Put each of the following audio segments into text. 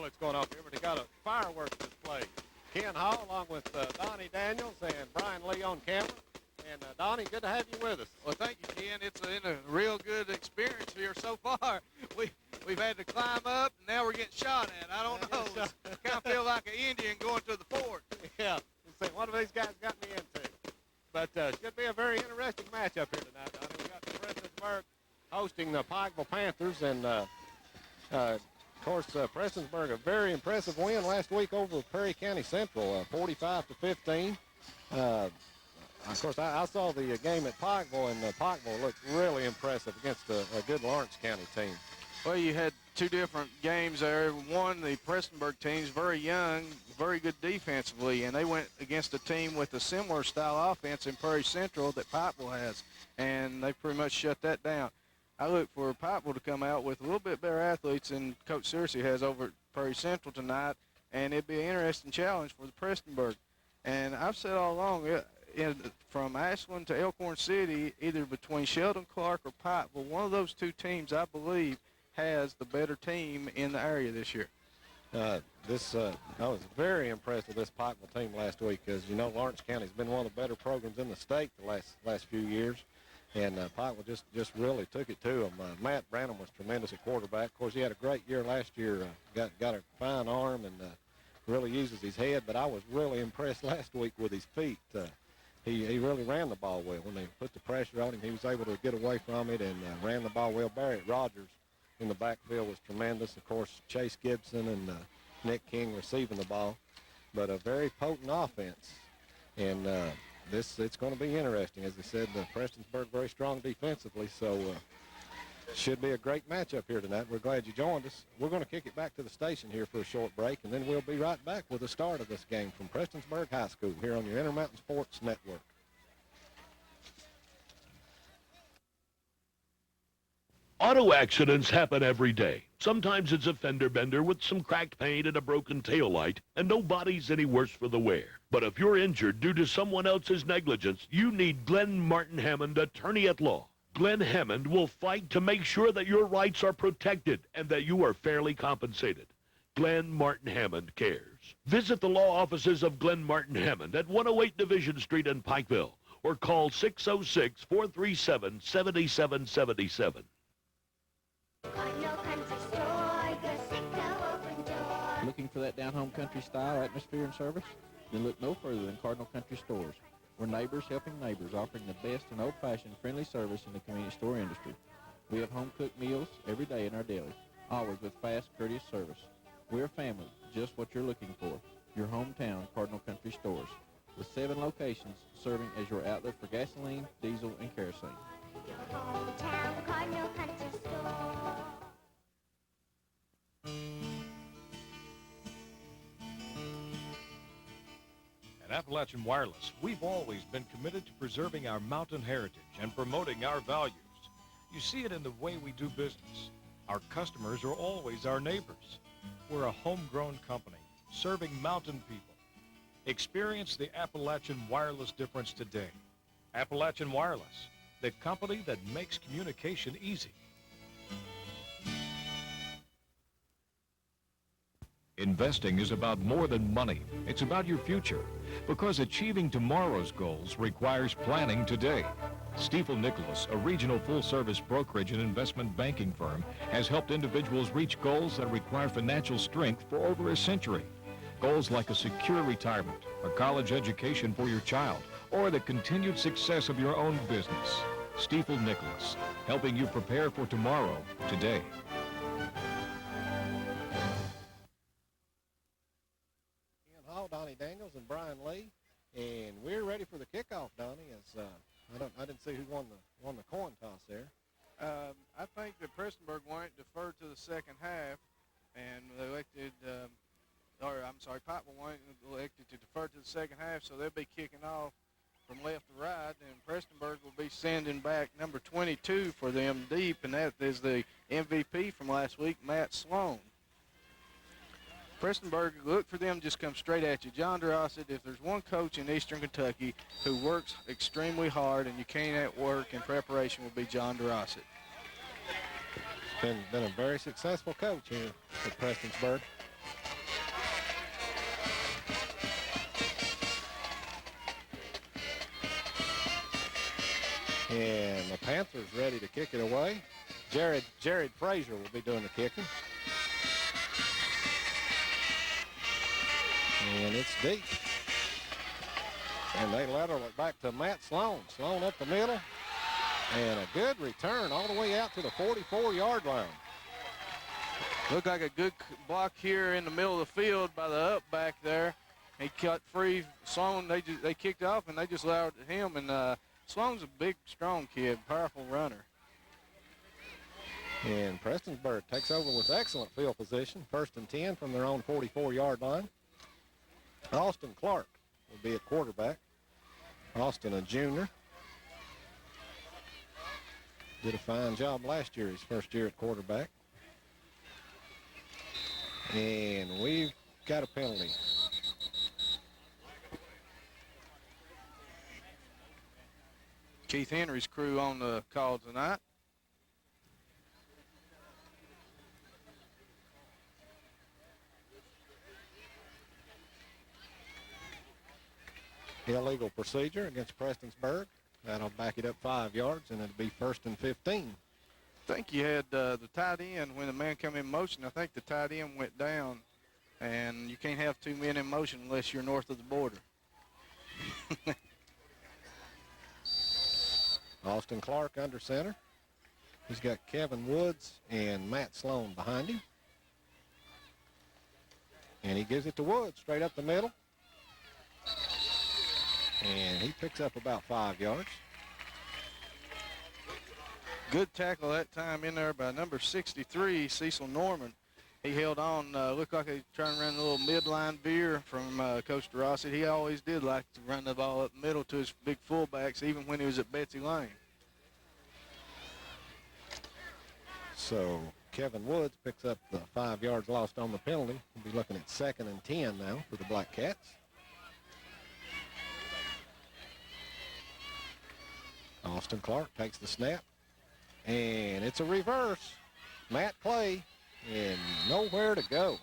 that's going off here, but they got a fireworks display. Ken Hall along with Donnie Daniels and Brian Lee on camera. And Donnie, good to have you with us. Well, thank you, Ken. It's been a real good experience here so far. We've had to climb up, and now we're getting shot at. I don't know. Kind of feel like an Indian going to the fort. Yeah. Say, what have these guys got me into? But should be a very interesting matchup here tonight, Donnie. We got Prestonsburg hosting the Pikeville Panthers, and of course, Prestonsburg, a very impressive win last week over Perry County Central, 45-15. Of course, I saw the game at Pikeville, and Pikeville looked really impressive against a good Lawrence County team. Well, you had two different games there. One, the Prestonsburg team's very young, very good defensively, and they went against a team with a similar style offense in Perry Central that Pikeville has, and they pretty much shut that down. I look for Pikeville to come out with a little bit better athletes than Coach Searcy has over at Perry Central tonight, and it'd be an interesting challenge for the Prestonsburg. And I've said all along, from Ashland to Elkhorn City, either between Sheldon Clark or Pikeville, one of those two teams, I believe, has the better team in the area this year. I was very impressed with this Pikeville team last week, because, you know, Lawrence County's been one of the better programs in the state the last few years. And Pikeville just really took it to them. Matt Branham was tremendous at quarterback. Of course, he had a great year last year. Got a fine arm and really uses his head. But I was really impressed last week with his feet. He really ran the ball well. When they put the pressure on him, he was able to get away from it and ran the ball well. Barrett Rogers in the backfield was tremendous. Of course, Chase Gibson and Nick King receiving the ball. But a very potent offense. And it's going to be interesting. As I said, Prestonsburg very strong defensively, so should be a great matchup here tonight. We're glad you joined us. We're going to kick it back to the station here for a short break, and then we'll be right back with the start of this game from Prestonsburg High School here on your Intermountain Sports Network. Auto accidents happen every day. Sometimes it's a fender bender with some cracked paint and a broken taillight, and nobody's any worse for the wear. But if you're injured due to someone else's negligence, you need Glenn Martin Hammond, attorney at law. Glenn Hammond will fight to make sure that your rights are protected and that you are fairly compensated. Glenn Martin Hammond cares. Visit the law offices of Glenn Martin Hammond at 108 Division Street in Pikeville, or call 606-437-7777. Looking for that down-home country style, atmosphere, and service? Then look no further than Cardinal Country Stores. We're neighbors helping neighbors, offering the best and old-fashioned friendly service in the convenience store industry. We have home-cooked meals every day in our deli, always with fast, courteous service. We're a family, just what you're looking for. Your hometown Cardinal Country Stores, with 7 locations serving as your outlet for gasoline, diesel, and kerosene. Your hometown Cardinal Country Store. At Appalachian Wireless, we've always been committed to preserving our mountain heritage and promoting our values. You see it in the way we do business. Our customers are always our neighbors. We're a homegrown company serving mountain people. Experience the Appalachian Wireless difference today. Appalachian Wireless, the company that makes communication easy. Investing is about more than money. It's about your future, because achieving tomorrow's goals requires planning today. Stifel Nicholas, a regional full-service brokerage and investment banking firm, has helped individuals reach goals that require financial strength for over a century. Goals like a secure retirement, a college education for your child, or the continued success of your own business. Stifel Nicholas, helping you prepare for tomorrow, today. Donnie Daniels and Brian Lee, and we're ready for the kickoff, Donnie. As I didn't see who won the coin toss there. I think that Prestonsburg went deferred to the second half, and Pikeville went elected to defer to the second half, so they'll be kicking off from left to right, and Prestonsburg will be sending back number 22 for them deep, and that is the MVP from last week, Matt Sloan. Prestonsburg, look for them, just come straight at you. John Durosset, if there's one coach in Eastern Kentucky who works extremely hard and you can't outwork in preparation, will be John Durosset. Been a very successful coach here at Prestonsburg. And the Panthers ready to kick it away. Jared Frazier will be doing the kicking. And it's deep. And they lateral it back to Matt Sloan. Sloan up the middle. And a good return all the way out to the 44-yard line. Looked like a good block here in the middle of the field by the up back there. He cut free. Sloan, they kicked off, and they just allowed him. And Sloan's a big, strong kid, powerful runner. And Prestonsburg takes over with excellent field position. 1st and 10 from their own 44-yard line. Austin Clark will be at quarterback. Austin, a junior. Did a fine job last year, his first year at quarterback. And we've got a penalty. Keith Henry's crew on the call tonight. Illegal procedure against Prestonsburg. That'll back it up 5 yards, and it'll be 1st and 15. I think you had the tight end when the man come in motion. I think the tight end went down, and you can't have 2 men in motion unless you're north of the border. Austin Clark under center. He's got Kevin Woods and Matt Sloan behind him. And he gives it to Woods straight up the middle. And he picks up about 5 yards. Good tackle that time in there by number 63, Cecil Norman. He held on, looked like he was trying to run a little midline veer from Coach DeRossi. He always did like to run the ball up the middle to his big fullbacks, even when he was at Betsy Lane. So Kevin Woods picks up the 5 yards lost on the penalty. We'll be looking at 2nd and 10 now for the Black Cats. Austin Clark takes the snap. And it's a reverse. Matt Clay, and nowhere to go.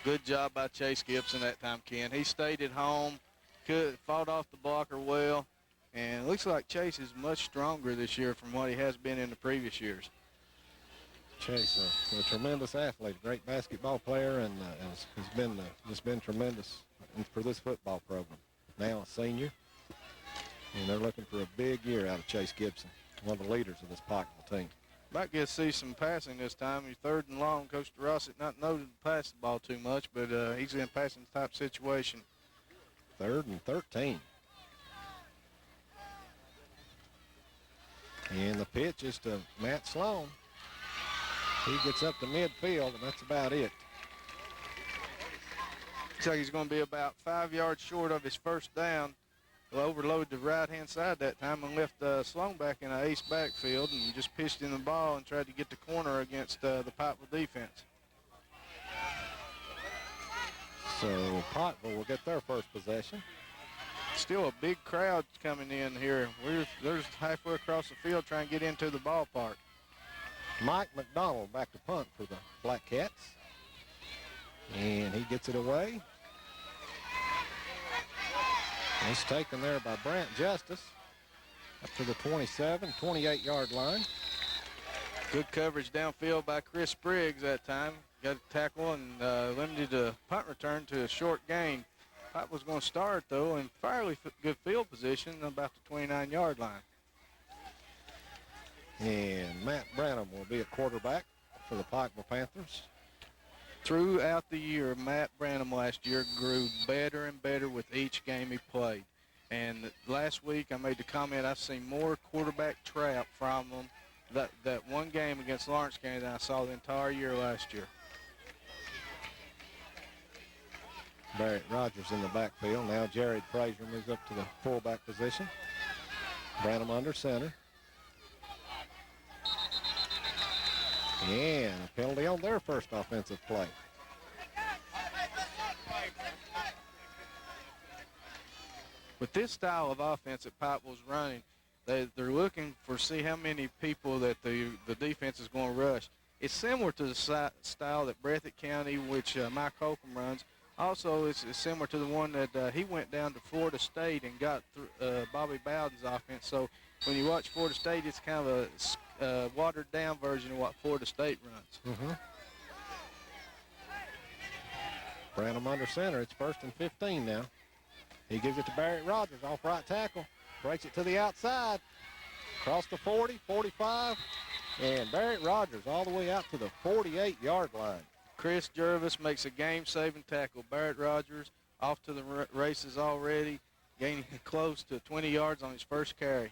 Good job by Chase Gibson that time, Ken. He stayed at home, fought off the blocker well, and it looks like Chase is much stronger this year from what he has been in the previous years. Chase, a tremendous athlete, great basketball player, and has been tremendous for this football program. Now a senior, and they're looking for a big year out of Chase Gibson, one of the leaders of this Pikeville team. Might get to see some passing this time. He's 3rd and long. Coach DeRossi not noted to pass the ball too much, but he's in a passing type situation. 3rd and 13. And the pitch is to Matt Sloan. He gets up to midfield, and that's about it. Looks like he's going to be about 5 yards short of his first down. Overloaded the right-hand side that time and left Sloan back in an ace backfield and just pitched in the ball and tried to get the corner against the Pikeville defense. So Pikeville will get their first possession. Still a big crowd coming in here. There's halfway across the field trying to get into the ballpark. Mike McDonald back to punt for the Black Cats. And he gets it away. It's taken there by Brant Justice up to the 27, 28-yard line. Good coverage downfield by Chris Spriggs that time. Got a tackle and limited the punt return to a short gain. Pike was going to start, though, in fairly good field position about the 29-yard line. And Matt Branham will be a quarterback for the Pikeville Panthers. Throughout the year, Matt Branham last year grew better and better with each game he played. And last week I made the comment I've seen more quarterback trap from him that one game against Lawrence County than I saw the entire year last year. Barrett Rogers in the backfield. Now Jared Frazier moves up to the fullback position. Branham under center. And a penalty on their first offensive play. With this style of offense that Pikeville's running, they're looking for see how many people that the defense is going to rush. It's similar to the style that Breathitt County, which Mike Holcomb runs. Also, it's similar to the one that he went down to Florida State and got Bobby Bowden's offense. So when you watch Florida State, it's kind of a watered-down version of what Florida State runs. Mm-hmm. Branham under center. It's 1st and 15 now. He gives it to Barrett Rogers off right tackle. Breaks it to the outside. Across the 40, 45. And Barrett Rogers all the way out to the 48-yard line. Chris Jervis makes a game-saving tackle. Barrett Rogers off to the races already, gaining close to 20 yards on his first carry.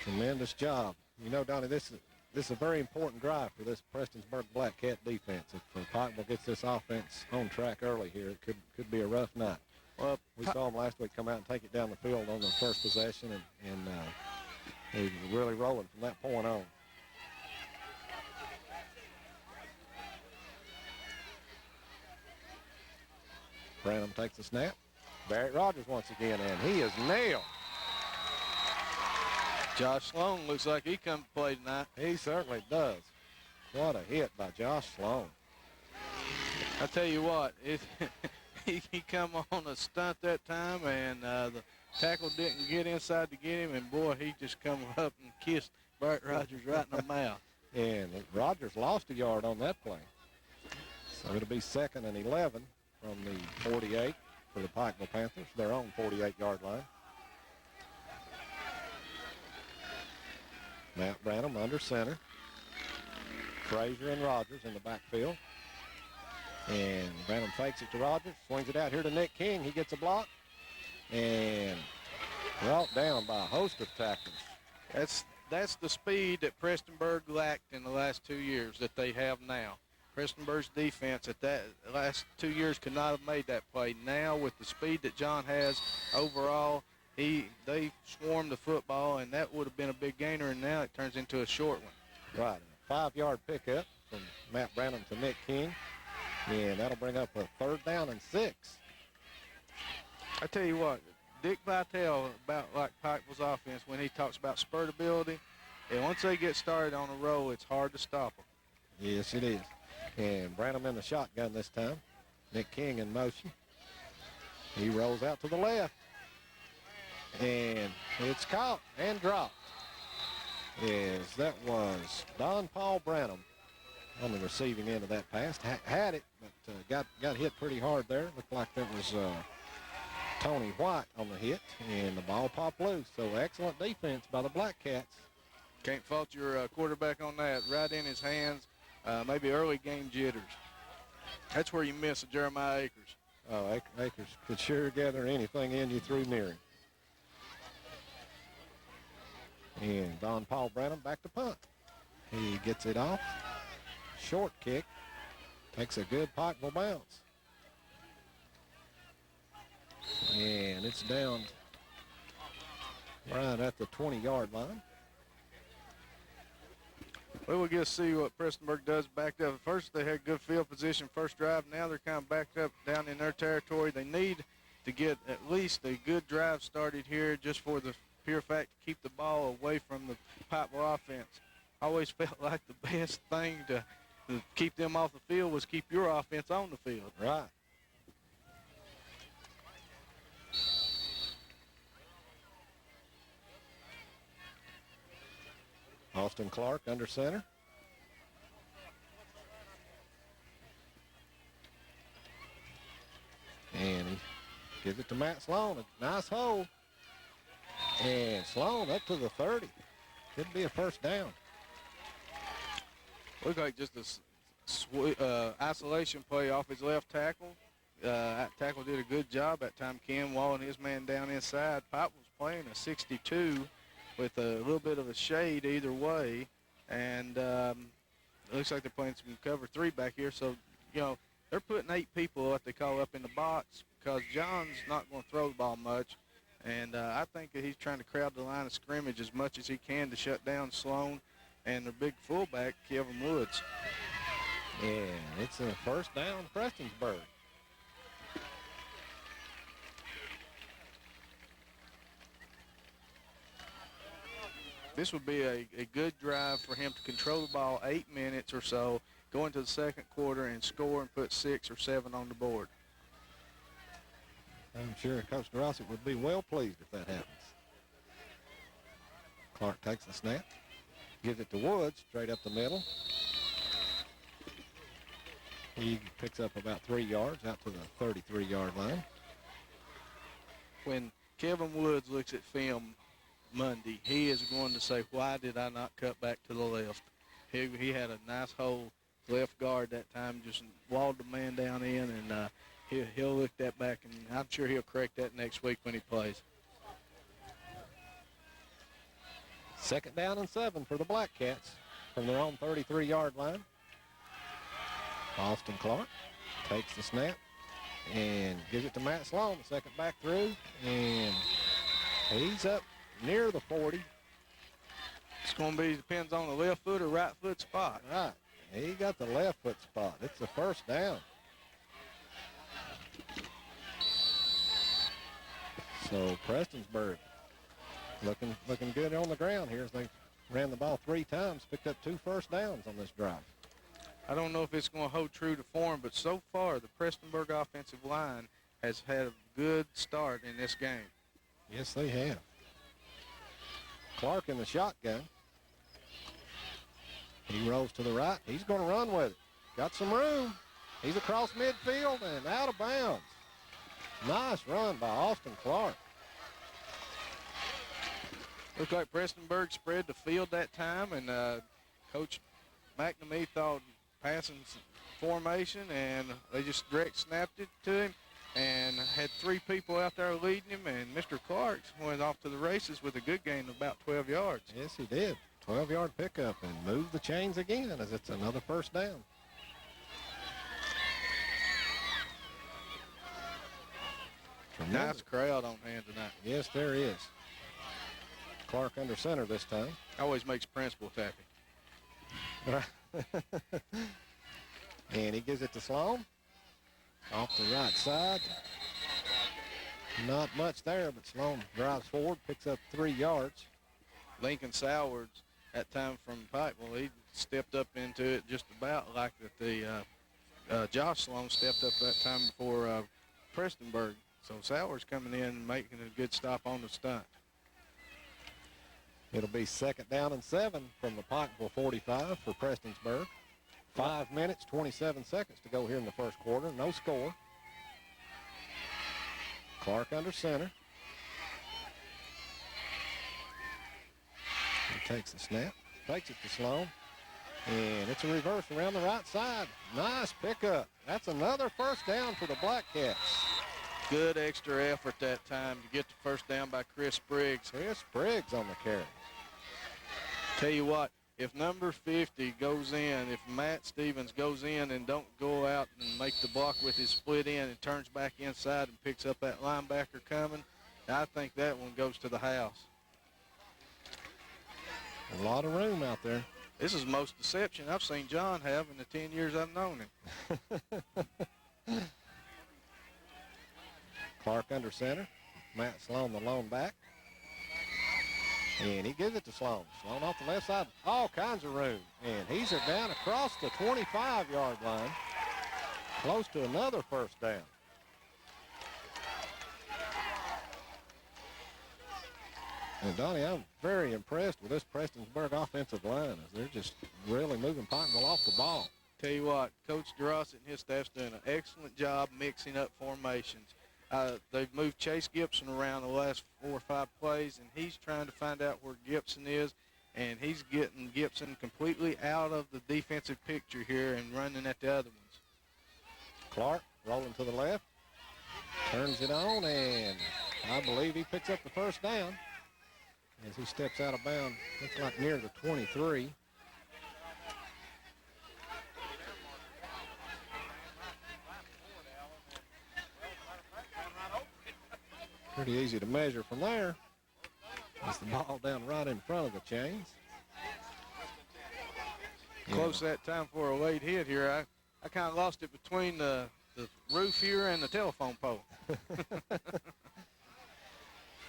Tremendous job. You know, Donnie, this is a very important drive for this Prestonsburg Black Cat defense. If Pikeville gets this offense on track early here, it could be a rough night. Well, we saw them last week come out and take it down the field on the first possession, and they were really rolling from that point on. Branham takes the snap. Barrett Rogers once again, and he is nailed. Josh Sloan looks like he come to play tonight. He certainly does. What a hit by Josh Sloan. I tell you what, he come on a stunt that time, and the tackle didn't get inside to get him, and boy, he just come up and kissed Barrett Rogers right in the mouth. And Rogers lost a yard on that play. So it'll be 2nd and 11 from the 48 for the Pikeville Panthers, their own 48-yard line. Matt Branham under center. Frazier and Rogers in the backfield. And Branham fakes it to Rogers, swings it out here to Nick King. He gets a block and brought down by a host of tacklers. That's the speed that Prestonsburg lacked in the last 2 years that they have now. Prestonsburg's defense at that last 2 years could not have made that play. Now with the speed that John has overall, they swarmed the football, and that would have been a big gainer, and now it turns into a short one. Right, a 5-yard pickup from Matt Branham to Nick King, and that'll bring up a 3rd down and 6. I tell you what, Dick Vitale, about like Pikeville's offense, when he talks about spurt ability, and once they get started on a roll, it's hard to stop them. Yes, it is. And Branham in the shotgun this time. Nick King in motion. He rolls out to the left. And it's caught and dropped. Yes, that was Don Paul Branham on the receiving end of that pass. Had it, but got hit pretty hard there. Looked like that was Tony White on the hit, and the ball popped loose. So excellent defense by the Black Cats. Can't fault your quarterback on that. Right in his hands, maybe early game jitters. That's where you miss a Jeremiah Akers. Oh, Akers could sure gather anything in you threw near him. And Don Paul Branham back to punt. He gets it off. Short kick. Takes a good Pikeville bounce. And it's down right at the 20-yard line. Well, we'll get to see what Prestonsburg does backed up. First, they had good field position first drive. Now they're kind of backed up down in their territory. They need to get at least a good drive started here just for the pure fact to keep the ball away from the Pikeville offense. I always felt like the best thing to keep them off the field was keep your offense on the field. Right. Austin Clark under center. And he gives it to Matt Sloan. A nice hole. And Sloan up to the 30. Could be a 1st down. Looked like just a isolation play off his left tackle. That tackle did a good job that time. Ken walling his man down inside. Pop was playing a 62 with a little bit of a shade either way. And it looks like they're playing some cover 3 back here. So, you know, they're putting 8 people, what they call, up in the box because John's not going to throw the ball much. And I think that he's trying to crowd the line of scrimmage as much as he can to shut down Sloan and their big fullback, Kevin Woods. And it's a 1st down, Prestonsburg. This would be a good drive for him to control the ball 8 minutes or so, go into the 2nd quarter and score and put 6 or 7 on the board. I'm sure Coach DeRossi would be well pleased if that happens. Clark takes the snap, gives it to Woods, straight up the middle. He picks up about 3 yards out to the 33-yard line. When Kevin Woods looks at film Monday, he is going to say, why did I not cut back to the left? He had a nice hole left guard that time, just walled the man down in, and he'll look that back, and I'm sure he'll correct that next week when he plays. 2nd down and 7 for the Black Cats from their own 33-yard line. Austin Clark takes the snap and gives it to Matt Sloan, the second back through, and he's up near the 40. It's going to be, depends on the left foot or right foot spot. Right. He got the left foot spot. It's the first down. So Prestonsburg looking good on the ground here as they ran the ball 3 times, picked up 2 first downs on this drive. I don't know if it's going to hold true to form, but so far the Prestonsburg offensive line has had a good start in this game. Yes, they have. Clark in the shotgun. He rolls to the right. He's going to run with it. Got some room. He's across midfield and out of bounds. Nice run by Austin Clark. Looked like Prestonsburg spread the field that time, and Coach McNamee thought passing formation, and they just direct snapped it to him and had 3 people out there leading him, and Mr. Clark went off to the races with a good gain of about 12 yards. Yes, he did. 12-yard pickup and moved the chains again as it's another first down. Nice crowd on hand tonight. Yes, there is. Clark under center this time. Always makes principals happy. And he gives it to Sloan. Off the right side. Not much there, but Sloan drives forward, picks up 3 yards. Lincoln Sowards, that time from Pikeville, he stepped up into it just about like that the Josh Sloan stepped up that time before Prestonsburg. So Sowards coming in and making a good stop on the stunt. It'll be 2nd down and 7 from the Pikeville 45 for Prestonsburg. 5 minutes, 27 seconds to go here in the first quarter. No score. Clark under center. He takes the snap, takes it to Sloan, and it's a reverse around the right side. Nice pickup. That's another first down for the Black Cats. Good extra effort that time to get the first down by Chris Spriggs. Chris Spriggs on the carry. Tell you what, if number 50 goes in, if Matt Stevens goes in and don't go out and make the block with his split in and turns back inside and picks up that linebacker coming, I think that one goes to the house. A lot of room out there. This is the most deception I've seen John have in the 10 years I've known him. Clark under center. Matt Sloan the lone back. And he gives it to Sloan. Sloan off the left side. All kinds of room. And he's down across the 25-yard line. Close to another first down. And Donnie, I'm very impressed with this Prestonsburg offensive line as they're just really moving Pikeville off the ball. Tell you what, Coach Drossett and his staff's doing an excellent job mixing up formations. They've moved Chase Gibson around the last 4 or 5 plays, and he's trying to find out where Gibson is, and he's getting Gibson completely out of the defensive picture here and running at the other ones. Clark rolling to the left, turns it on, and I believe he picks up the first down as he steps out of bounds. Looks like near the 23. Pretty easy to measure from there. It's the ball down right in front of the chains. Close that time for a late hit here. I kind of lost it between the roof here and the telephone pole.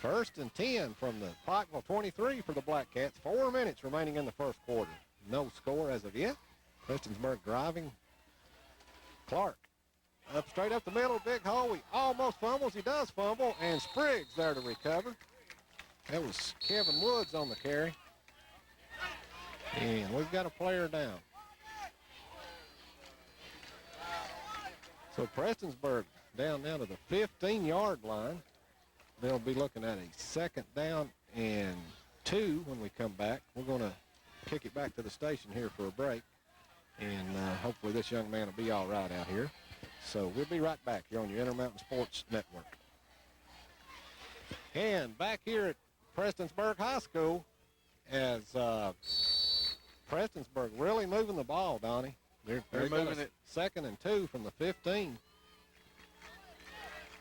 1st and 10 from the Pikeville 23 for the Black Cats. 4 minutes remaining in the first quarter. No score as of yet. Prestonsburg driving. Clark up straight up the middle, big hole. He almost fumbles. He does fumble, and Spriggs there to recover. That was Kevin Woods on the carry. And we've got a player down. So Prestonsburg down now to the 15-yard line. They'll be looking at a 2nd down and 2 when we come back. We're going to kick it back to the station here for a break. And hopefully this young man will be all right out here. So we'll be right back here on your Intermountain Sports Network. And back here at Prestonsburg High School as Prestonsburg really moving the ball, Donnie. They're moving it. 2nd and 2 from the 15.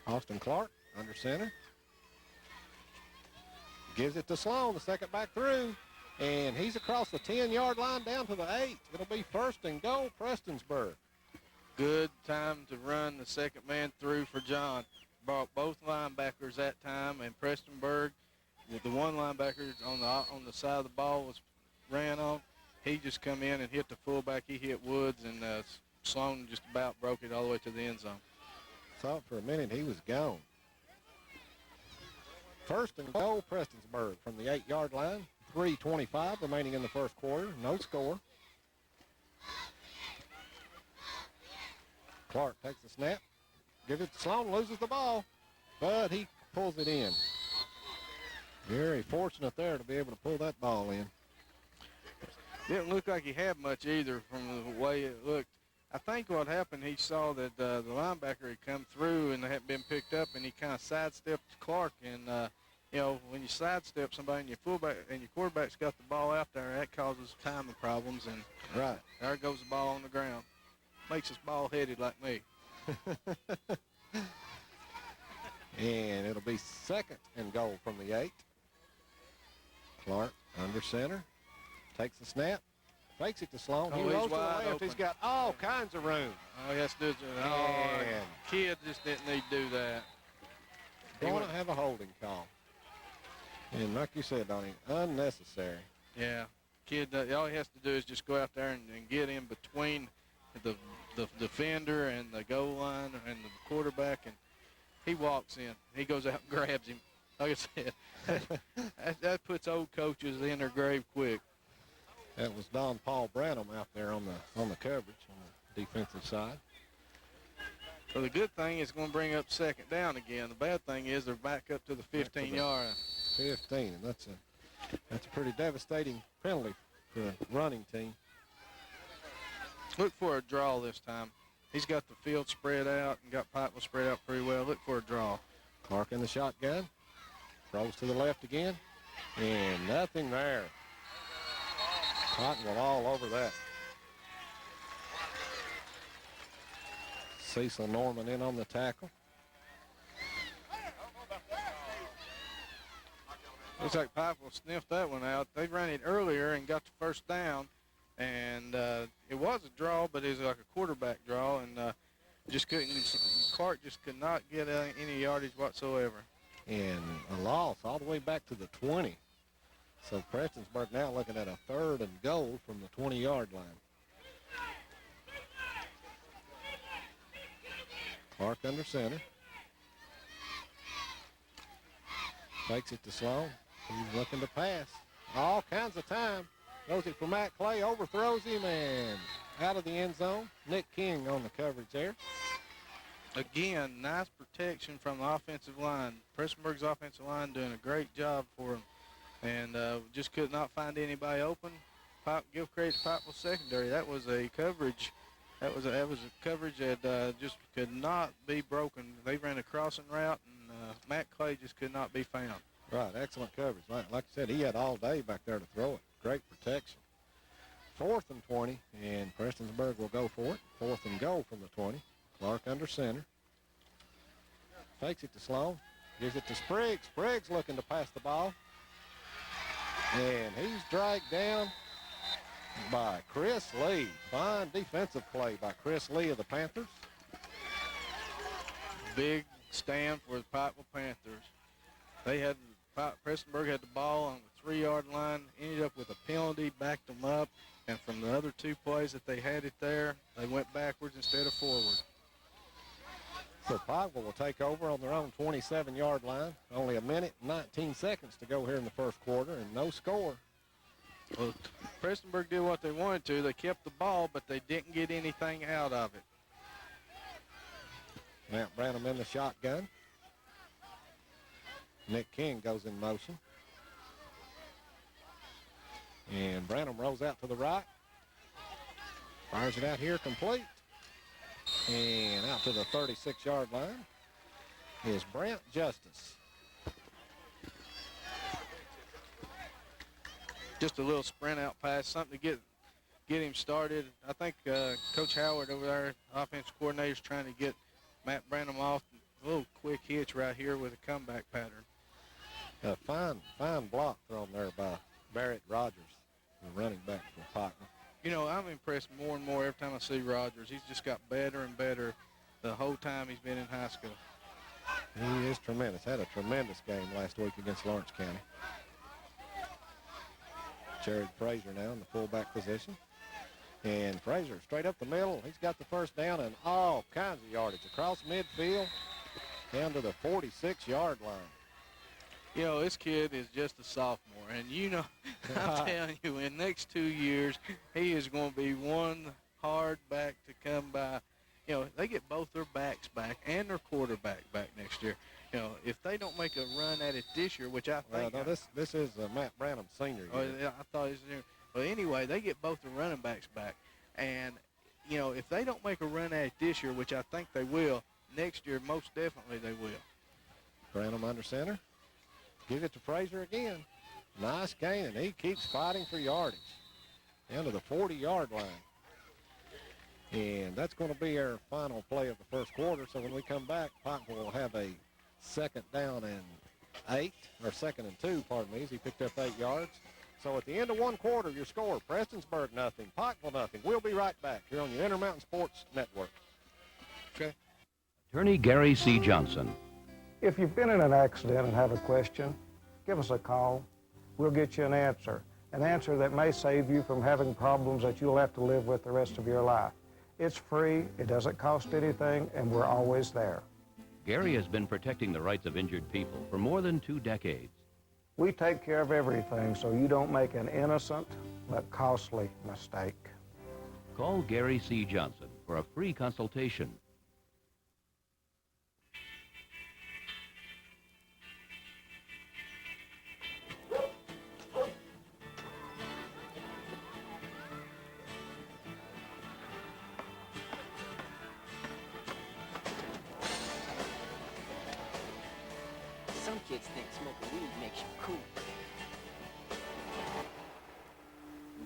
Austin Clark under center. Gives it to Sloan, the second back through. And he's across the 10-yard line down to the 8. It'll be 1st and goal, Prestonsburg. Good time to run the second man through for John. Brought both linebackers that time, and Prestonsburg, with the one linebacker on the side of the ball was ran on, he just come in and hit the fullback. He hit Woods, and Sloan just about broke it all the way to the end zone. Thought for a minute he was gone. 1st and goal, Prestonsburg from the 8-yard line. 3:25 remaining in the first quarter. No score. Clark takes the snap. Gives it to Sloan, loses the ball, but he pulls it in. Very fortunate there to be able to pull that ball in. Didn't look like he had much either from the way it looked. I think what happened, he saw that the linebacker had come through and hadn't been picked up, and he kind of sidestepped Clark. And, you know, when you sidestep somebody and your fullback and your quarterback's got the ball out there, that causes timing problems. And right there goes the ball on the ground. Makes us ball-headed like me. And it'll be 2nd and goal from the 8. Clark under center. Takes the snap. Fakes it to Sloan. He rolls to the left. Open. He's got all kinds of room. All he has to do is kid just didn't need to do that. Going to have a holding call. And like you said, Donnie, unnecessary. Yeah. Kid, all he has to do is just go out there and get in between the defender and the goal line and the quarterback, and he walks in. He goes out and grabs him. Like I said, that puts old coaches in their grave quick. That was Don Paul Branham out there on the coverage on the defensive side. So the good thing is going to bring up 2nd down again. The bad thing is they're back up to the 15-yard. 15, and that's a pretty devastating penalty for a running team. Look for a draw this time. He's got the field spread out and got Pikeville spread out pretty well. Look for a draw. Clark in the shotgun. Throws to the left again. And nothing there. Pikeville all over that. Cecil Norman in on the tackle. Looks like Pikeville sniffed that one out. They ran it earlier and got the 1st down. And it was a draw, but it was like a quarterback draw, and Clark just could not get any yardage whatsoever. And a loss all the way back to the 20. So Prestonsburg now looking at a 3rd and goal from the 20-yard line. Clark under center. Takes it to Sloan. He's looking to pass. All kinds of time. Throws it for Matt Clay, overthrows him, and out of the end zone. Nick King on the coverage there. Again, nice protection from the offensive line. Prestonsburg's offensive line doing a great job for him. And just could not find anybody open. Give credit to Pikeville secondary. That was a coverage. That was a coverage that just could not be broken. They ran a crossing route, and Matt Clay just could not be found. Right, excellent coverage. Like I said, he had all day back there to throw it. Great protection. 4th and 20, and Prestonsburg will go for it. 4th and goal from the 20. Clark under center. Fakes it to Sloan. Gives it to Spriggs. Spriggs looking to pass the ball. And he's dragged down by Chris Lee. Fine defensive play by Chris Lee of the Panthers. Big stand for the Pikeville Panthers. Prestonsburg had the ball on the 3-yard line, ended up with a penalty, backed them up, and from the other 2 plays that they had it there, they went backwards instead of forward. So Pikeville will take over on their own 27-yard line. Only a minute and 19 seconds to go here in the first quarter, and no score. Well, Prestonsburg did what they wanted to. They kept the ball, but they didn't get anything out of it. Matt Branham in the shotgun. Nick King goes in motion. And Branham rolls out to the right. Fires it out here complete. And out to the 36-yard line is Brant Justice. Just a little sprint out pass, something to get him started. I think Coach Howard over there, offensive coordinator, is trying to get Matt Branham off. A little quick hitch right here with a comeback pattern. A fine block thrown there by Barrett Rogers, the running back for Pikeville. You know, I'm impressed more and more every time I see Rogers. He's just got better and better the whole time he's been in high school. He is tremendous. Had a tremendous game last week against Lawrence County. Jared Frazier now in the fullback position. And Frazier straight up the middle. He's got the first down and all kinds of yardage across midfield down to the 46-yard line. You know, this kid is just a sophomore. And, you know, I'm telling you, in the next 2 years, he is going to be one hard back to come by. You know, they get both their backs back and their quarterback back next year. You know, if they don't make a run at it this year, which I think. Well, no, this is Matt Branham's senior year. Oh, yeah, I thought it was new. Well, anyway, they get both the running backs back. And, you know, if they don't make a run at it this year, which I think they will, next year most definitely they will. Branham under center. Give it to Frazier again. Nice gain, and he keeps fighting for yardage. Down to the 40-yard line. And that's going to be our final play of the first quarter. So when we come back, Pikeville will have a second down and 8, or second and 2, pardon me, as he picked up 8 yards. So at the end of one quarter, your score, Prestonsburg nothing, Pikeville nothing. We'll be right back here on your Intermountain Sports Network. Okay. Attorney Gary C. Johnson. If you've been in an accident and have a question, give us a call. We'll get you an answer that may save you from having problems that you'll have to live with the rest of your life. It's free, it doesn't cost anything, and we're always there. Gary has been protecting the rights of injured people for more than 2 decades. We take care of everything so you don't make an innocent but costly mistake. Call Gary C. Johnson for a free consultation. Some kids think smoking weed makes you cool.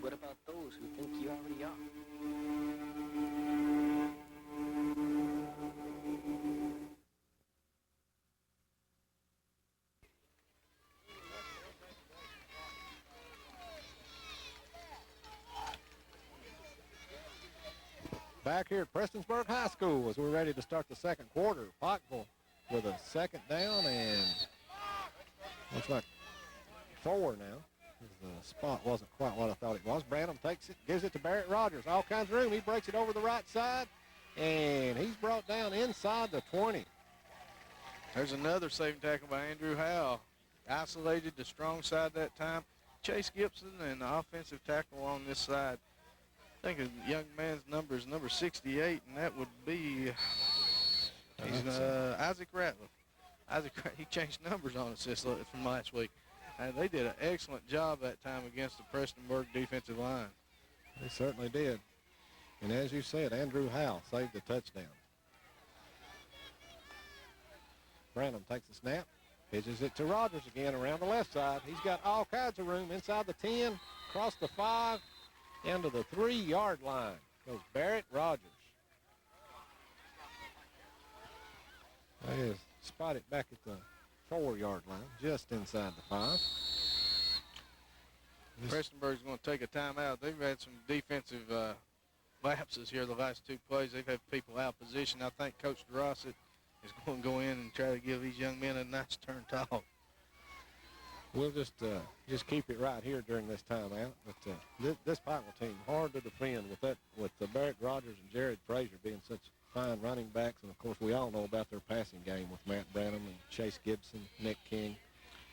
What about those who think you already are? Back here at Prestonsburg High School as we're ready to start the second quarter. Pikeville with a second down and looks like 4 now. The spot wasn't quite what I thought it was. Branham takes it, gives it to Barrett Rogers. All kinds of room. He breaks it over the right side, and he's brought down inside the 20. There's another saving tackle by Andrew Howe. Isolated the strong side that time. Chase Gibson and the offensive tackle on this side. I think a young man's number is number 68, and that would be Isaac Ratliff. He changed numbers on us from last week. And they did an excellent job that time against the Prestonsburg defensive line. They certainly did. And as you said, Andrew Howe saved the touchdown. Branham takes the snap, pitches it to Rogers again around the left side. He's got all kinds of room inside the 10, across the 5, into the 3-yard line. Goes Barrett Rogers. They just spot it back at the 4-yard line, just inside the 5. Prestonsburg's going to take a timeout. They've had some defensive lapses here the last 2 plays. They've had people out of position. I think Coach DeRosset is going to go in and try to give these young men a nice turn talk. We'll just keep it right here during this timeout. But this Pikeville team hard to defend with the Barrett Rogers and Jared Frazier being such fine running backs, and of course we all know about their passing game with Matt Branham and Chase Gibson, Nick King.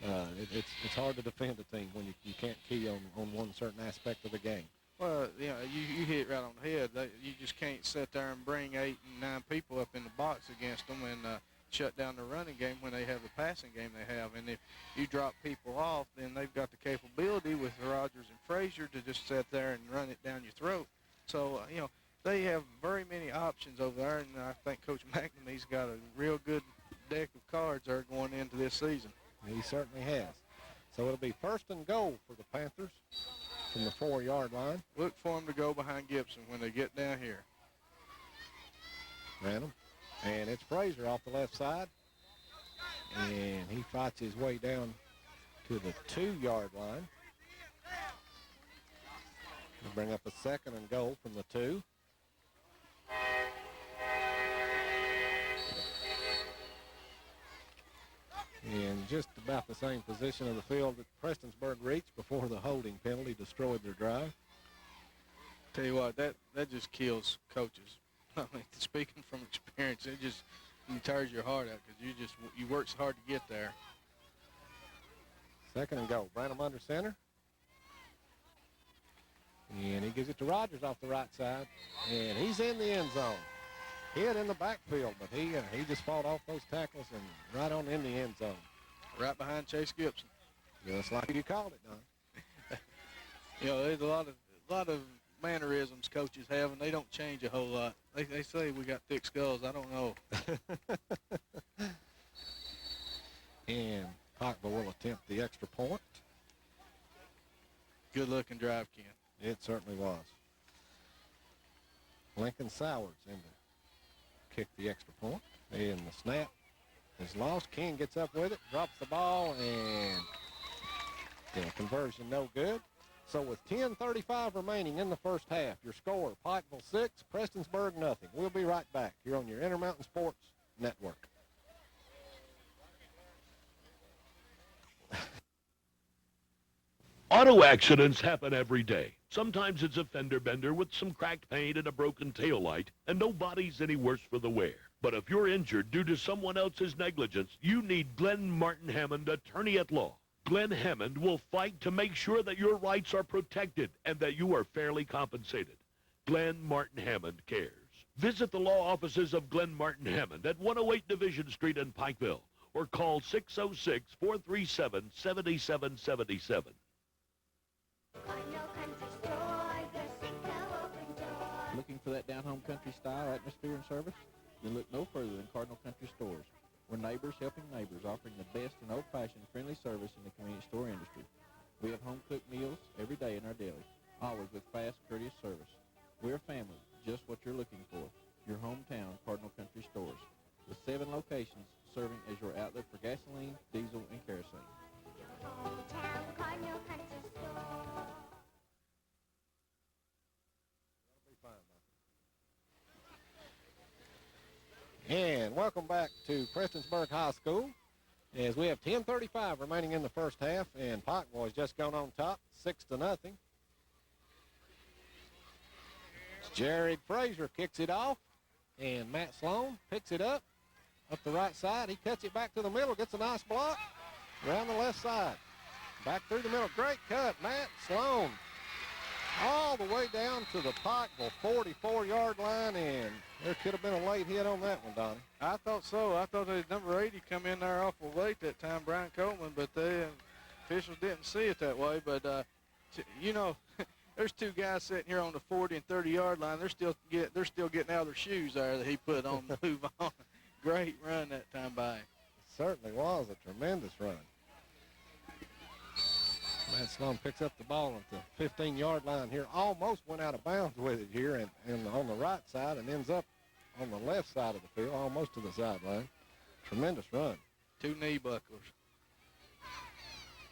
It's hard to defend a team when you can't key on one certain aspect of the game. Well, you know, you hit it right on the head. You just can't sit there and bring 8 and 9 people up in the box against them and shut down the running game when they have the passing game they have. And if you drop people off, then they've got the capability with Rogers and Frazier to just sit there and run it down your throat. So, you know, they have very many options over there, and I think Coach McNamee's got a real good deck of cards there going into this season. He certainly has. So it'll be 1st and goal for the Panthers from the 4-yard line. Look for them to go behind Gibson when they get down here. Random. And it's Frazier off the left side. And he fights his way down to the 2-yard line. We'll bring up a 2nd and goal from the 2. In just about the same position of the field that Prestonsburg reached before the holding penalty destroyed their drive. Tell you what, that just kills coaches. I mean, speaking from experience, it tears your heart out because you work so hard to get there. 2nd and goal. Branham under center. And he gives it to Rogers off the right side. And he's in the end zone. Hit in the backfield, but he just fought off those tackles and right on in the end zone. Right behind Chase Gibson. Just like you called it, Don. You know, there's a lot of mannerisms coaches have, and they don't change a whole lot. They say we got thick skulls. I don't know. And Pikeville will attempt the extra point. Good-looking drive, Ken. It certainly was. Lincoln Sowers in to kick the extra point. And the snap is lost. King gets up with it, drops the ball, and the conversion no good. So with 10:35 remaining in the first half, your score, Pikeville 6, Prestonsburg nothing. We'll be right back here on your Intermountain Sports Network. Auto accidents happen every day. Sometimes it's a fender bender with some cracked paint and a broken taillight, and no body's any worse for the wear. But if you're injured due to someone else's negligence, you need Glenn Martin Hammond, attorney at law. Glenn Hammond will fight to make sure that your rights are protected and that you are fairly compensated. Glenn Martin Hammond cares. Visit the law offices of Glenn Martin Hammond at 108 Division Street in Pikeville or call 606-437-7777. Looking for that down-home country style, atmosphere, and service? Then look no further than Cardinal Country Stores. We're neighbors helping neighbors, offering the best in old-fashioned friendly service in the convenience store industry. We have home-cooked meals every day in our deli, always with fast, courteous service. We're a family, just what you're looking for. Your hometown Cardinal Country Stores, with 7 locations serving as your outlet for gasoline, diesel, and kerosene. Hometown Cardinal Country Store. And welcome back to Prestonsburg High School as we have 10:35 remaining in the first half, and Pikeville has just gone on top, 6-0. Jared Frazier kicks it off, and Matt Sloan picks it up the right side. He cuts it back to the middle, gets a nice block around the left side. Back through the middle. Great cut, Matt Sloan. All the way down to the Pikeville 44-yard line, and there could have been a late hit on that one, Donnie. I thought so. I thought that number 80 come in there awful late that time, Brian Coleman, but the officials didn't see it that way. But, you know, there's 2 guys sitting here on the 40 and 30-yard line. They're still getting out of their shoes there that he put on to move on. Great run that time by. It certainly was a tremendous run. Matt Sloan picks up the ball at the 15-yard line here. Almost went out of bounds with it here and on the right side and ends up on the left side of the field, almost to the sideline. Tremendous run. 2 knee bucklers.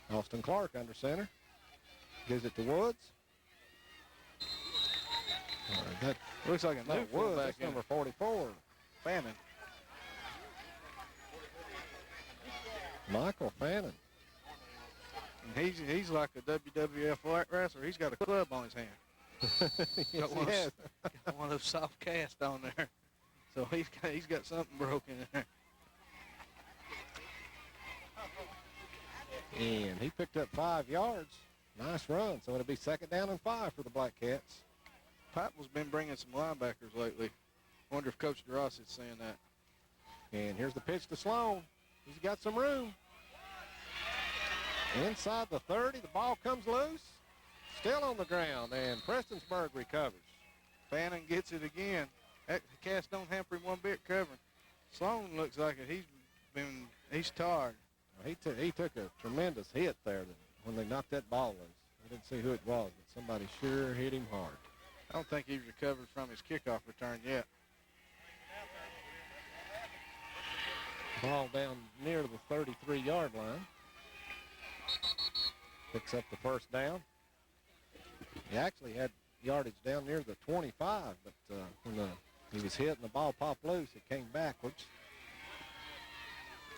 Austin Clark under center. Gives it to Woods. That looks like a new Woods. fullback. That's number 44. Fannin. Michael Fannin. And he's like a WWF wrestler. He's got a club on his hand. Yes, got he has. got one of those soft casts on there. So he's got something broken in there. And he picked up 5 yards. Nice run. So it'll be 2nd down and 5 for the Black Cats. Pikeville's been bringing some linebackers lately. Wonder if Coach DeRoss is saying that. And here's the pitch to Sloan. He's got some room. Inside the 30, the ball comes loose. Still on the ground, and Prestonsburg recovers. Fannin gets it again. The Cats don't hamper him one bit covering. Sloan looks like it. He's tired. He took a tremendous hit there when they knocked that ball loose. I didn't see who it was, but somebody sure hit him hard. I don't think he's recovered from his kickoff return yet. Ball down near the 33-yard line. Picks up the 1st down. He actually had yardage down near the 25, but when he was hit and the ball popped loose, it came backwards.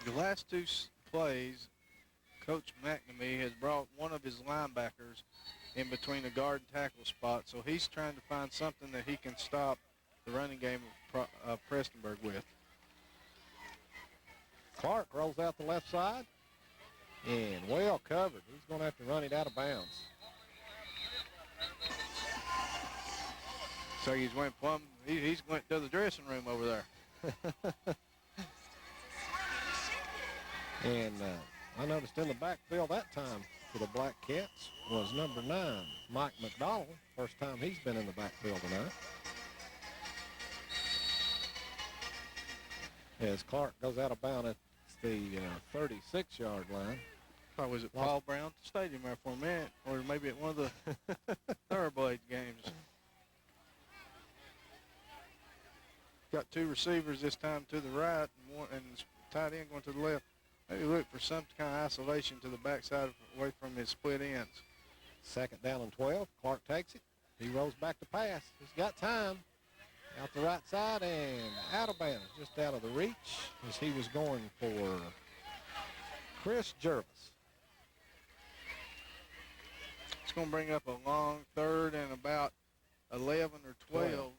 The last 2 plays, Coach McNamee has brought one of his linebackers in between the guard and tackle spot, so he's trying to find something that he can stop the running game of Prestonsburg with. Clark rolls out the left side, and well covered. He's going to have to run it out of bounds. So he's went to the dressing room over there. And I noticed in the backfield that time for the Black Cats was number 9, Mike McDonald. First time he's been in the backfield tonight. As Clark goes out of bounds at the 36-yard line. Probably was it Paul Brown Stadium there for a minute, or maybe at one of the Thoroughblade games. Got 2 receivers this time to the right and tight end going to the left. Maybe look for some kind of isolation to the backside away from his split ends. 2nd down and 12. Clark takes it. He rolls back to pass. He's got time. Out the right side and out of bounds, just out of the reach as he was going for Chris Jervis. It's going to bring up a long 3rd and about 11 or 12.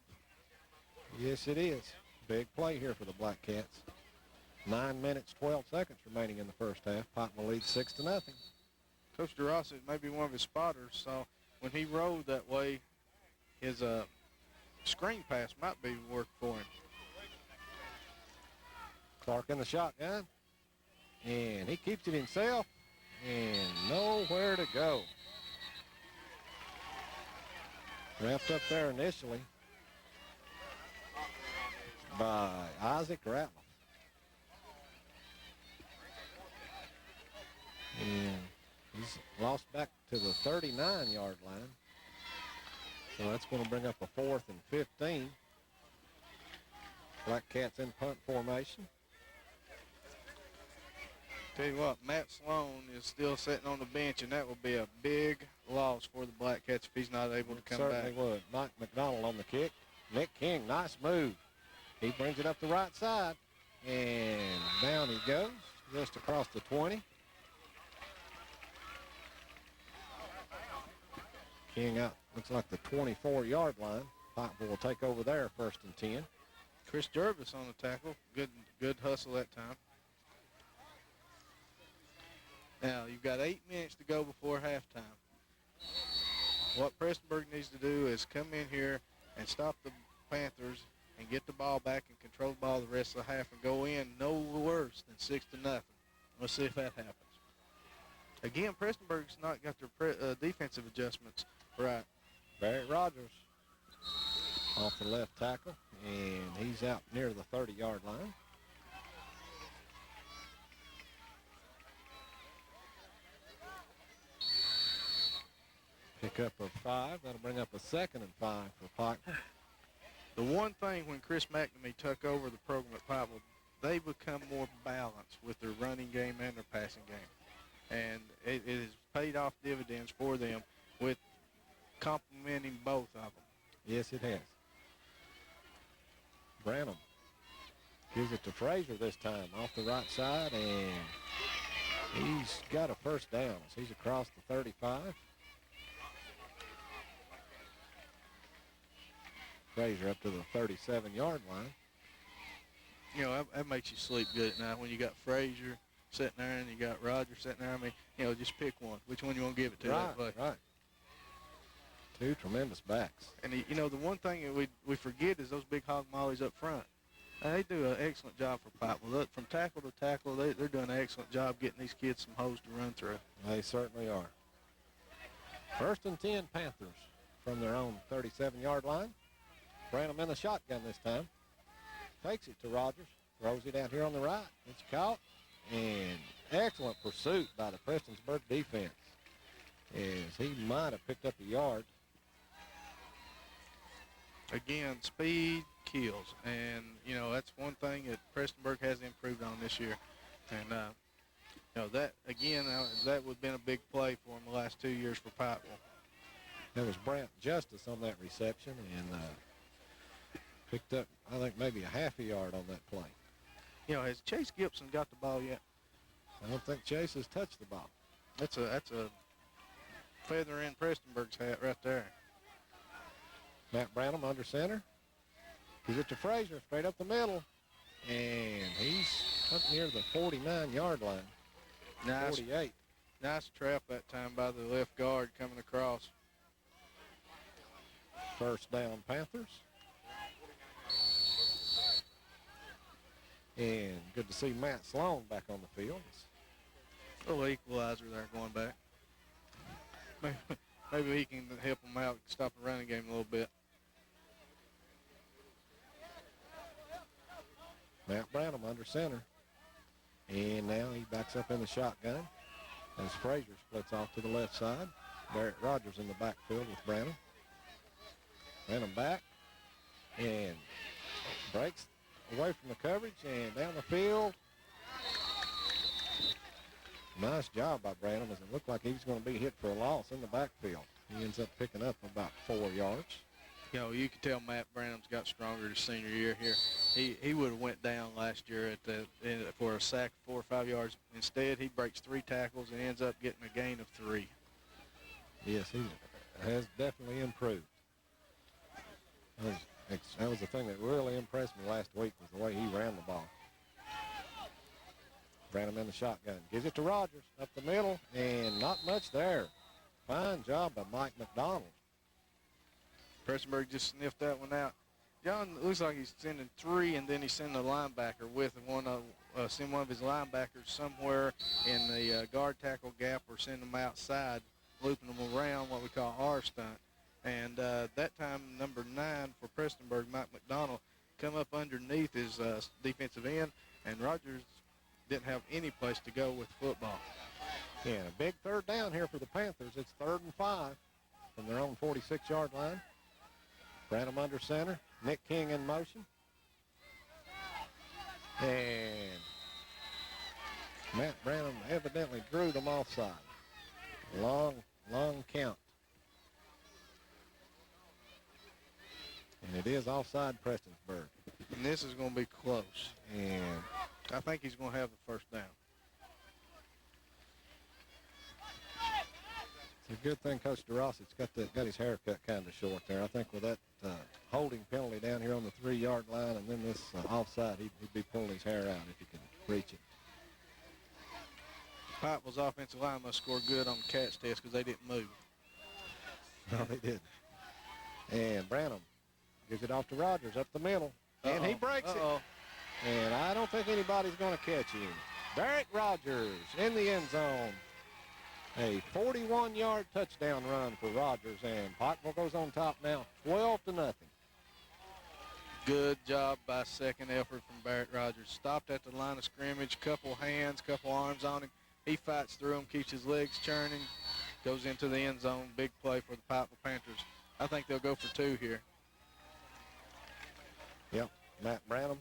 Yes, it is. Big play here for the Black Cats. 9 minutes, 12 seconds remaining in the first half. Pikeville leads 6-0. Coach DeRoss, maybe one of his spotters, saw when he rolled that way, his screen pass might be work for him. Clark in the shotgun, and he keeps it himself, and nowhere to go. Wrapped up there initially by Isaac Ratliff. And he's lost back to the 39-yard line. So that's going to bring up a 4th and 15. Black Cats in punt formation. Tell you what, Matt Sloan is still sitting on the bench, and that will be a big loss for the Black Cats if he's not able to come back. Certainly would. Mike McDonald on the kick. Nick King, nice move. He brings it up the right side, and down he goes, just across the 20. King out, looks like the 24-yard line. Pikeville will take over there, 1st and 10. Chris Jervis on the tackle. Good hustle that time. Now, you've got 8 minutes to go before halftime. What Prestonsburg needs to do is come in here and stop the Panthers and get the ball back and control the ball the rest of the half and go in no worse than 6-0. Let's see if that happens. Again, Prestonsburg's not got their defensive adjustments right. Barrett Rogers off the left tackle, and he's out near the 30-yard line. Pick up of 5. That'll bring up a 2nd and 5 for Pikeville. The one thing when Chris McNamee took over the program at Pikeville, they become more balanced with their running game and their passing game. And it has paid off dividends for them with complementing both of them. Yes, it has. Branham gives it to Frazier this time off the right side, and he's got a 1st down. So he's across the 35. Frazier up to the 37-yard line. You know, that makes you sleep good at night when you got Frazier sitting there, and you got Roger sitting there. I mean, just pick one. Which one you want to give it to? Right. Two tremendous backs. And, the one thing that we forget is those big hog mollies up front. They do an excellent job for Pikeville. Look, from tackle to tackle, they're doing an excellent job getting these kids some holes to run through. They certainly are. 1st and 10 Panthers from their own 37-yard line. Branham in the shotgun this time. Takes it to Rogers. Throws it out here on the right. It's caught. And excellent pursuit by the Prestonsburg defense, as he might have picked up a yard. Again, speed kills. And, that's one thing that Prestonsburg has improved on this year. And, that, again, that would have been a big play for him the last 2 years for Pikeville. There was Brant Justice on that reception and picked up, I think, maybe a half a yard on that play. Has Chase Gibson got the ball yet? I don't think Chase has touched the ball. That's a feather in Prestonsburg's hat right there. Matt Branham under center. Gives it to Frazier, straight up the middle. And he's up near the 49-yard line. Nice, 48. Nice trap that time by the left guard coming across. 1st down Panthers. And good to see Matt Sloan back on the field. A little equalizer there going back. Maybe he can help them out, stop the running game a little bit. Matt Branham under center. And now he backs up in the shotgun as Frazier splits off to the left side. Barrett Rogers in the backfield with Branham. Branham back and breaks away from the coverage and down the field. Nice job by Branham, as it looked like he was going to be hit for a loss in the backfield. He ends up picking up about 4 yards. You can tell Matt Branham's got stronger his senior year here. He would have went down last year for a sack of 4 or 5 yards. Instead, he breaks 3 tackles and ends up getting a gain of 3. Yes, he has definitely improved. That was the thing that really impressed me last week, was the way he ran the ball. Branham in the shotgun. Gives it to Rogers up the middle, and not much there. Fine job by Mike McDonald. Prestonsburg just sniffed that one out. John looks like he's sending 3, and then he's sending a linebacker with send one of his linebackers somewhere in the guard tackle gap, or send them outside, looping them around, what we call R stunt. And that time, number 9 for Prestonsburg, Mike McDonald, come up underneath his defensive end, and Rogers didn't have any place to go with football. Yeah, a big 3rd down here for the Panthers. It's 3rd and 5 from their own 46-yard line. Branham under center. Nick King in motion. And Matt Branham evidently drew them offside. Long count. And it is offside Prestonsburg. And this is going to be close. And I think he's going to have the 1st down. It's a good thing Coach DeRossi's got his hair cut kind of short there. I think with that holding penalty down here on the 3-yard line and then this offside, he'd be pulling his hair out if he can reach it. Pikeville's offensive line must score good on the catch test because they didn't move. No, they didn't. And Branham gives it off to Rogers up the middle. And he breaks it. And I don't think anybody's going to catch him. Barrett Rogers in the end zone. A 41-yard touchdown run for Rogers, and Pikeville goes on top now, 12-0. Good job by second effort from Barrett Rogers. Stopped at the line of scrimmage, couple hands, couple arms on him. He fights through him, keeps his legs churning, goes into the end zone. Big play for the Pikeville Panthers. I think they'll go for 2 here. Yep, Matt Branham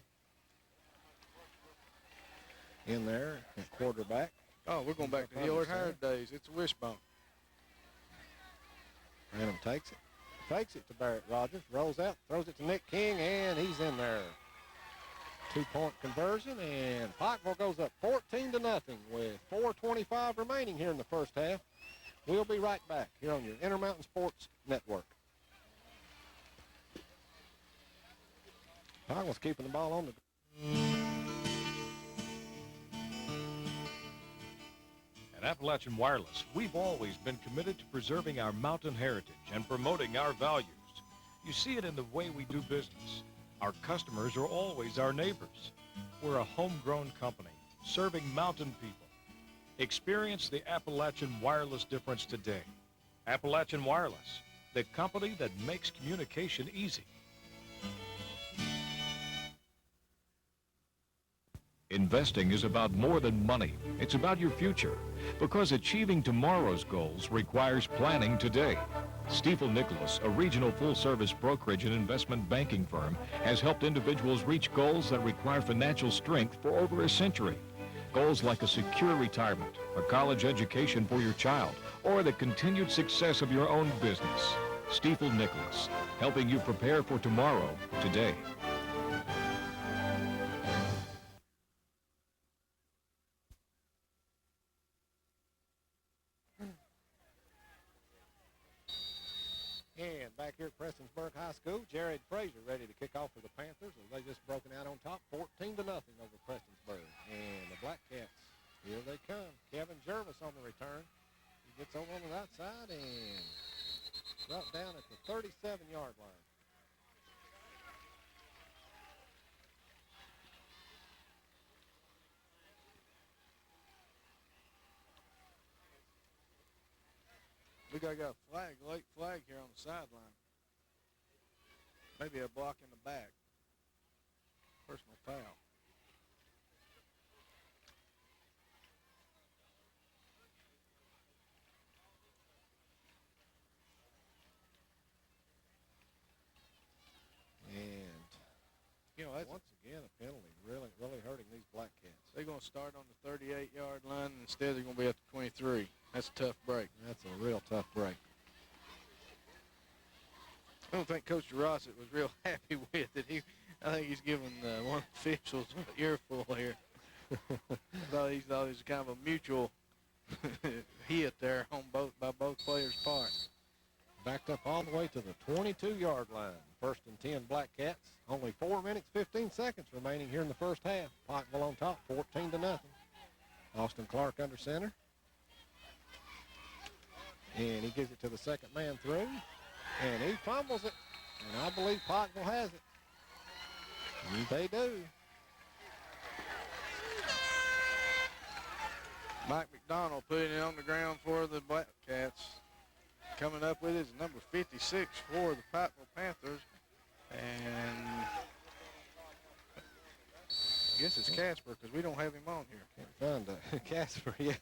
in there at quarterback. Oh, we're going back to Hillard Howard days. It's a wishbone. Branham takes it. Fakes it to Barrett Rogers. Rolls out. Throws it to Nick King, and he's in there. 2-point conversion, and Pikeville goes up 14-0 with 4:25 remaining here in the first half. We'll be right back here on your Intermountain Sports Network. Pikeville's keeping the ball on the At Appalachian Wireless, we've always been committed to preserving our mountain heritage and promoting our values. You see it in the way we do business. Our customers are always our neighbors. We're a homegrown company serving mountain people. Experience the Appalachian Wireless difference today. Appalachian Wireless, the company that makes communication easy. Investing is about more than money. It's about your future. Because achieving tomorrow's goals requires planning today. Stifel Nicholas, a regional full-service brokerage and investment banking firm, has helped individuals reach goals that require financial strength for over a century. Goals like a secure retirement, a college education for your child, or the continued success of your own business. Stifel Nicholas, helping you prepare for tomorrow today. And back here at Prestonsburg High School, Jared Frazier ready to kick off for the Panthers as they just broken out on top 14-0 over Prestonsburg. And the Black Cats, here they come. Kevin Jervis on the return. He gets over on the right side and brought down at the 37-yard line. We got a flag, late flag here on the sideline. Maybe a block in the back. Personal foul. And, You know, that's once again, a penalty really hurting these Black Cats. they're going to start on the 38-yard line, and instead they're going to be at the 23. That's a tough break. That's a real tough break. I don't think Coach Rossett was real happy with it. I think he's giving one of the officials an earful here. He thought it was kind of a mutual hit there on by both players' part. Backed up all the way to the 22-yard line. First and 10 Black Cats. Only 4 minutes, 15 seconds remaining here in the first half. Pikeville on top, 14-0. Austin Clark under center. And he gives it to the second man through. And he fumbles it. And I believe Pikeville has it. And they do. Mike McDonald putting it on the ground for the Black Cats. Coming up with it is number 56 for the Pikeville Panthers. And I guess it's Casper because we don't have him on here. Can't find a Casper, yeah.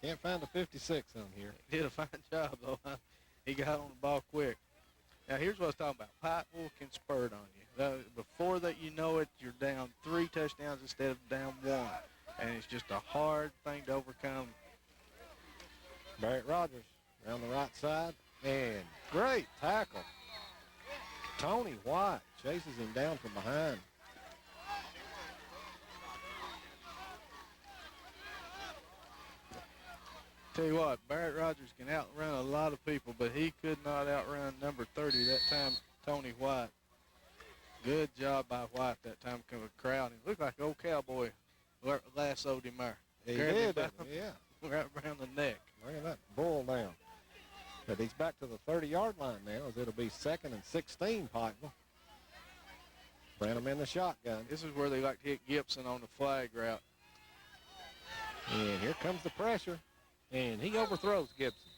Can't find a 56 on here. He did a fine job, though. He got on the ball quick. Now, here's what I was talking about. Pikeville can spurt on you. Before that you know it, you're down 3 touchdowns instead of down 1. And it's just a hard thing to overcome. Barrett Rogers around the right side. And great tackle. Tony White chases him down from behind. Tell you what, Barrett Rogers can outrun a lot of people, but he could not outrun number 30 that time, Tony White. Good job by White that time, coming crowd. He looked like an old cowboy lassoed him there. He Grabbed did, him down, yeah. right around the neck. Bringing that bull down. But he's back to the 30-yard line now, as it'll be 2nd and 16, Pikeville. Branham in the shotgun. This is where they like to hit Gibson on the flag route. And here comes the pressure. And he overthrows Gibson.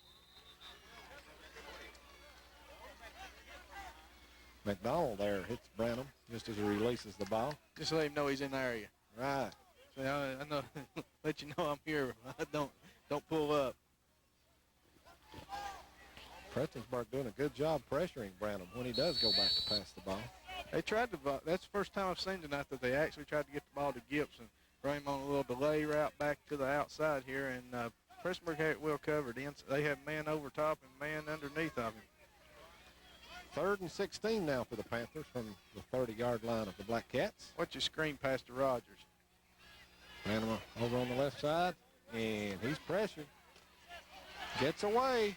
McDonald there hits Branham just as he releases the ball. Just let him know he's in the area. Right. So I know, let you know I'm here. Don't pull up. Prestonsburg doing a good job pressuring Branham when he does go back to pass the ball. They tried to. That's the first time I've seen tonight that they actually tried to get the ball to Gibson. Bring him on a little delay route back to the outside here, and Prestonsburg had it well covered. They have man over top and man underneath of him. 3rd and 16 now for the Panthers from the 30-yard line of the Black Cats. What's your screen pass to Rogers? Branham over on the left side, and he's pressured. Gets away.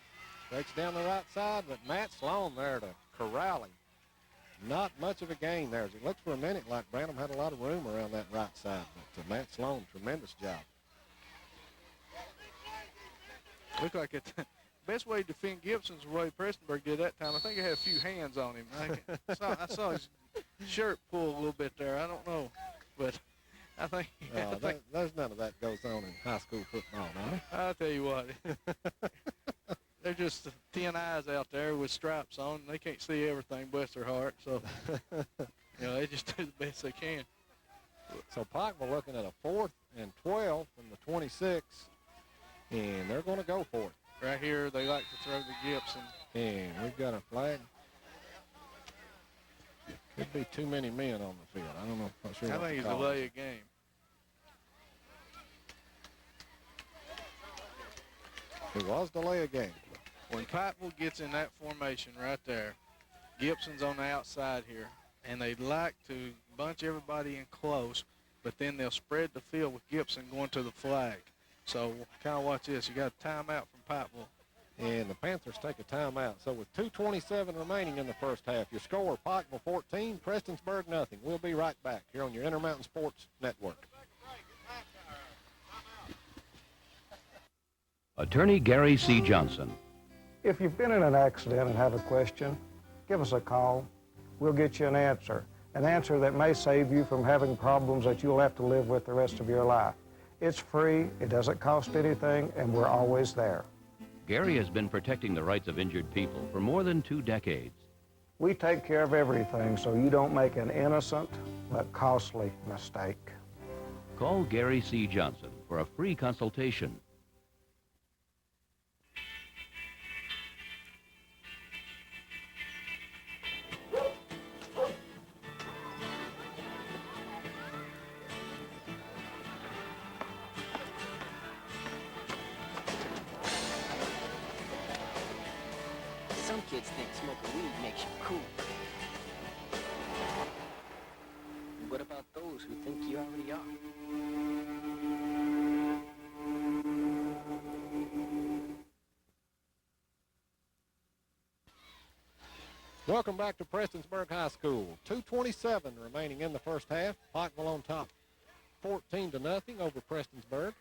Breaks down the right side, but Matt Sloan there to corral him. Not much of a gain there. It looked for a minute like Branham had a lot of room around that right side, but Matt Sloan, tremendous job. Looked like it. Best way to defend Gibson's the way Prestonsburg did that time. I think it had a few hands on him. I saw his shirt pull a little bit there. I don't know, but I think. There's none of that goes on in high school football, Donnie. I'll tell you what. They're just 10 eyes out there with stripes on. They can't see everything, bless their heart. So, they just do the best they can. So Pikeville looking at a 4th and 12 from the 26, and they're going to go for it. Right here, they like to throw to Gibson. And we've got a flag. Could be too many men on the field. I don't know. I'm not sure. I think it's a delay of game. It was delay of game. When Pikeville gets in that formation right there, Gibson's on the outside here, and they like to bunch everybody in close, but then they'll spread the field with Gibson going to the flag. So kind of watch this. You got a timeout from Pikeville. And the Panthers take a timeout. So with 2:27 remaining in the first half, your score, Pikeville 14, Prestonsburg nothing. We'll be right back here on your Intermountain Sports Network. Attorney Gary C. Johnson. If you've been in an accident and have a question, give us a call. We'll get you an answer that may save you from having problems that you'll have to live with the rest of your life. It's free, it doesn't cost anything, and we're always there. Gary has been protecting the rights of injured people for more than 2 decades. We take care of everything so you don't make an innocent but costly mistake. Call Gary C. Johnson for a free consultation. Some kids think smoking weed makes you cool. What about those who think you already are? Welcome back to Prestonsburg High School. 2:27 remaining in the first half. Pikeville on top 14-0 over Prestonsburg.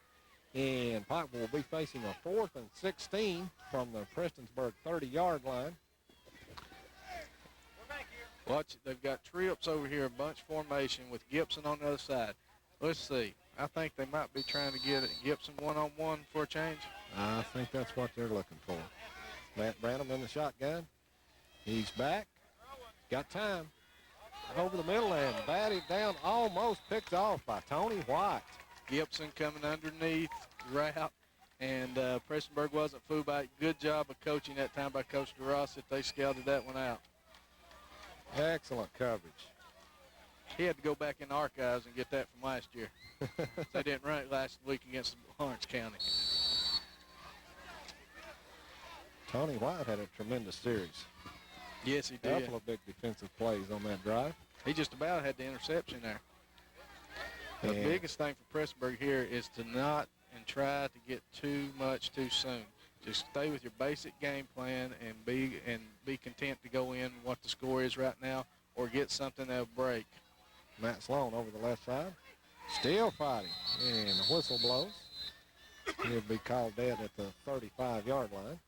And Pikeville will be facing a 4th and 16 from the Prestonsburg 30-yard line. Watch, they've got trips over here, a bunch formation with Gibson on the other side. Let's see. I think they might be trying to get Gibson one-on-one for a change. I think that's what they're looking for. Matt Branham in the shotgun. He's back. Got time. Over the middle and batted down, almost picked off by Tony White. Gibson coming underneath route, and Prestonsburg wasn't fooled by it. Good job of coaching that time by Coach DeRoss that they scouted that one out. Excellent coverage. He had to go back in the archives and get that from last year. They didn't run it last week against Lawrence County. Tony White had a tremendous series. Yes, he A did. couple of big defensive plays on that drive. He just about had the interception there. The And biggest thing for Prestonsburg here is to not and try to get too much too soon. Just stay with your basic game plan and be content to go in what the score is right now or get something that'll break. Matt Sloan over the left side. Still fighting. And the whistle blows. He'll be called dead at the 35-yard line.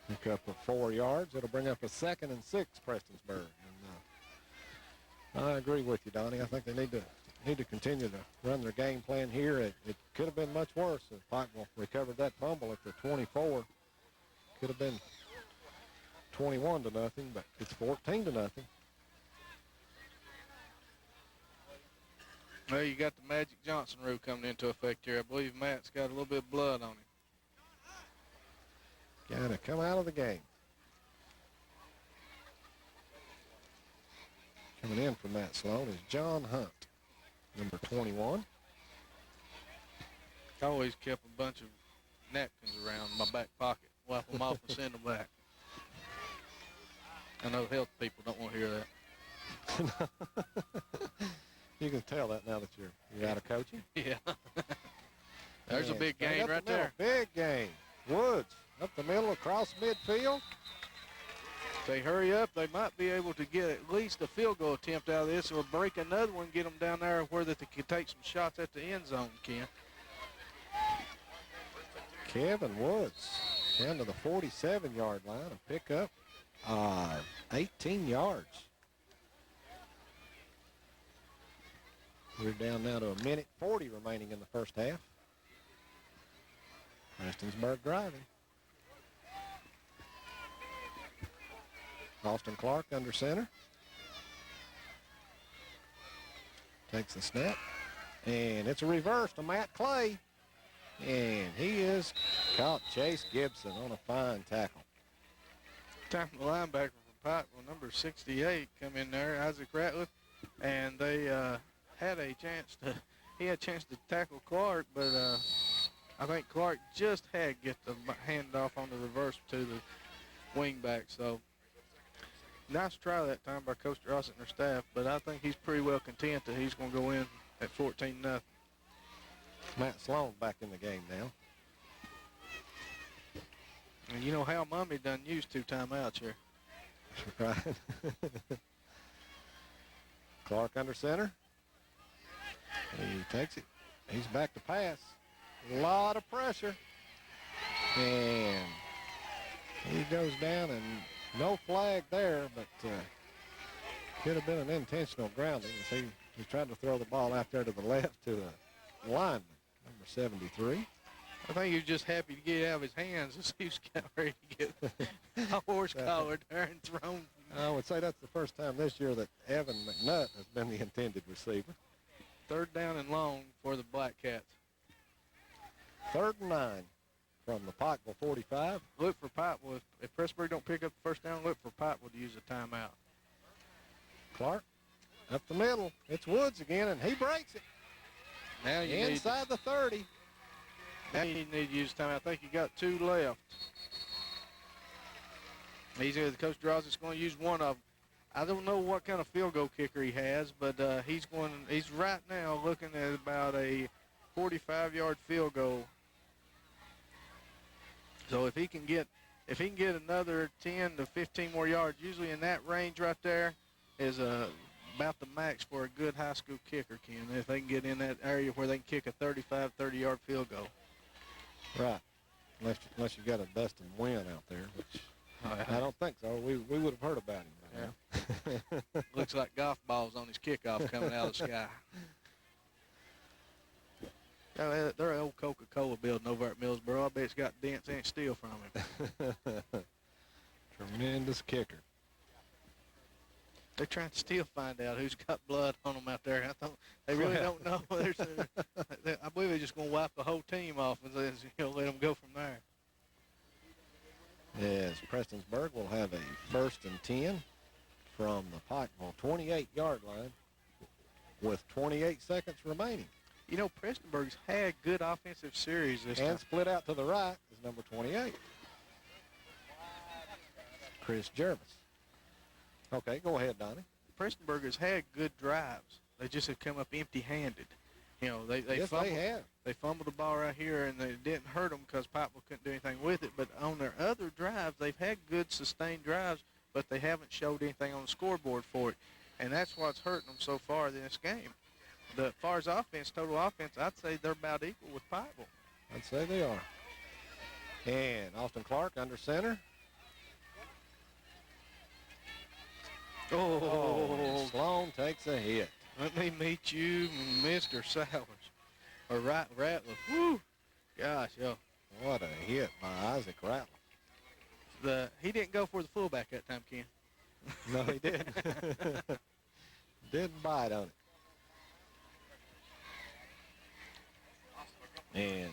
Pick up of 4 yards. It'll bring up a 2nd and 6, Prestonsburg. And I agree with you, Donnie. I think they need to continue to run their game plan here. It could have been much worse if Pikeville recovered that fumble at the 24. Could have been 21-0, but it's 14-0. Well, you got the Magic Johnson rule coming into effect here. I believe Matt's got a little bit of blood on him. Got to come out of the game. Coming in for Matt Sloan is John Hunt, number 21. I always kept a bunch of napkins around in my back pocket. Wipe them off and send them back. I know health people don't want to hear that. You can tell that now that you're out of coaching. Yeah. There's a And big straight game up right the middle. there. Big game. Woods up the middle across midfield. If they hurry up, they might be able to get at least a field goal attempt out of this or break another one, get them down there where they can take some shots at the end zone, Ken. Kevin Woods down to the 47-yard line, a pickup, 18 yards. We're down now to 1:40 remaining in the first half. Prestonsburg driving. Austin Clark under center. Takes the snap. And it's a reverse to Matt Clay. And he is caught Chase Gibson on a fine tackle. Time the linebacker from Pikeville, number 68, come in there, Isaac Ratliff. And they had a chance to tackle Clark, but I think Clark just had to get the handoff on the reverse to the wingback. So nice try that time by Coach Ross and their staff, but I think he's pretty well content that he's going to go in at 14-0. Matt Sloan back in the game now. And you know how Mummy done used 2 timeouts here. Right. Clark under center. He takes it. He's back to pass. A lot of pressure. And he goes down, and no flag there, but could have been an intentional grounding. He tried to throw the ball out there to the left to the lineman, number 73. I think he was just happy to get it out of his hands as he was getting ready to get a horse collar there and thrown. I would say that's the first time this year that Evan McNutt has been the intended receiver. 3rd down and long for the Black Cats. 3rd and 9 from the Pikeville 45. Look for Pikeville. If Prestonsburg don't pick up the first down, look for Pikeville to use a timeout. Clark up the middle. It's Woods again, and he breaks it. Now you inside the 30. Now you need to use timeout. I think you got 2 left. The coach draws. It's going to use one of them. I don't know what kind of field goal kicker he has, but he's right now looking at about a 45-yard field goal. So if he can get another 10 to 15 more yards, usually in that range right there is about the max for a good high school kicker, Ken. If they can get in that area where they can kick a 35, 30-yard field goal. Right. Unless you got a Dustin Wynn out there, which I don't think so. We would have heard about him by now. Looks like golf balls on his kickoff coming out of the sky. They're an old Coca-Cola building over at Millsboro. I bet it's got dents and steel from it. Tremendous kicker. They're trying to still find out who's got blood on them out there. They really don't know. I believe they're just going to wipe the whole team off and let them go from there. Yes, Prestonsburg will have a 1st and 10 from the Pikeville 28-yard line with 28 seconds remaining. You know, Prestonsburg's had good offensive series this time. And split out to the right is number 28, Chris Jervis. Okay, go ahead, Donnie. Prestonsburg has had good drives. They just have come up empty-handed. You know, they fumbled the ball right here, and it didn't hurt them because Pikeville couldn't do anything with it. But on their other drives, they've had good sustained drives, but they haven't showed anything on the scoreboard for it. And that's what's hurting them so far in this game. As far as offense, total offense, I'd say they're about equal with Pikeville. I'd say they are. And Austin Clark under center. Oh, Sloan takes a hit. Let me meet you, Mr. Sowers. Or Ratliff. Woo! Gosh, yo. What a hit by Isaac Ratliff. He didn't go for the fullback that time, Ken. No, he didn't. Didn't bite on it. And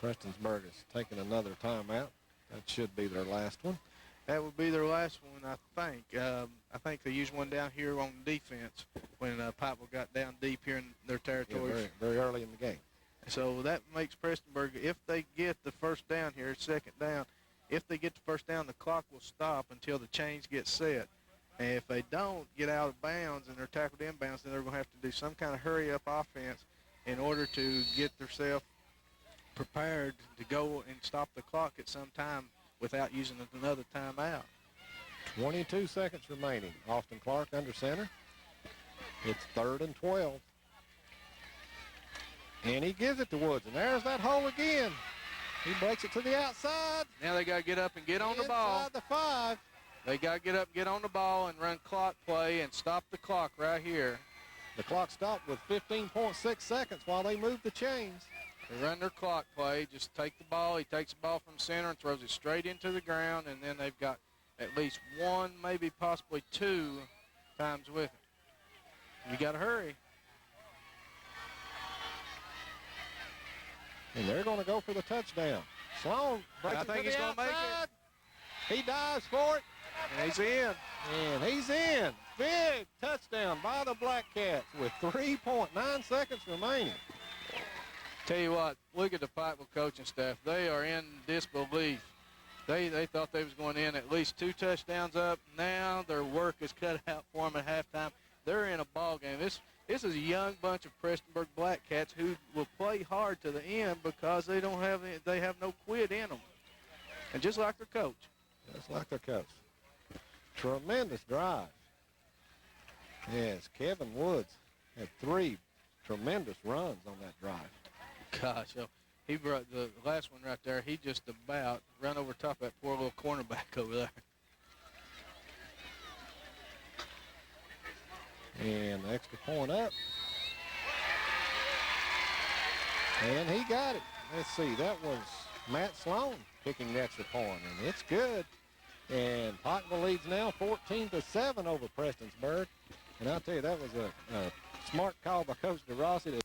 Prestonsburg is taking another timeout. That should be their last one. That would be their last one, I think. I think they used one down here on defense when Pikeville got down deep here in their territory. Yeah, very early in the game. So that makes Prestonsburg, if they get the first down here, 2nd down, if they get the first down, the clock will stop until the chains get set. And if they don't get out of bounds and they're tackled inbounds, then they're going to have to do some kind of hurry-up offense in order to get themselves prepared to go and stop the clock at some time without using another timeout. 22 seconds remaining. Austin Clark under center. It's 3rd and 12. And he gives it to Woods, and there's that hole again. He breaks it to the outside. Now they got to get up and get on the ball. Inside the 5. They got to get up, get on the ball, and run clock play and stop the clock right here. The clock stopped with 15.6 seconds while they moved the chains. They run their clock play, just take the ball. He takes the ball from center and throws it straight into the ground, and then they've got at least 1, maybe possibly 2 times with it. You got to hurry. And they're going to go for the touchdown. Sloan breaks I think he's going to make it. He dives for it. And he's in. And he's in. Big touchdown by the Black Cats with 3.9 seconds remaining. Tell you what, look at the Pikeville coaching staff. They are in disbelief. They thought they was going in at least 2 touchdowns up. Now their work is cut out for them at halftime. They're in a ball game. This is a young bunch of Prestonsburg Black Cats who will play hard to the end because they have no quit in them. And just like their coach. Just like their coach. Tremendous drive. Yes, Kevin Woods had 3 tremendous runs on that drive. Gosh, he brought the last one right there. He just about ran over top of that poor little cornerback over there. And the extra point up. And he got it. Let's see, that was Matt Sloan kicking the extra point, and it's good. And Pikeville leads now 14-7 over Prestonsburg. And I'll tell you, that was a smart call by Coach DeRossi to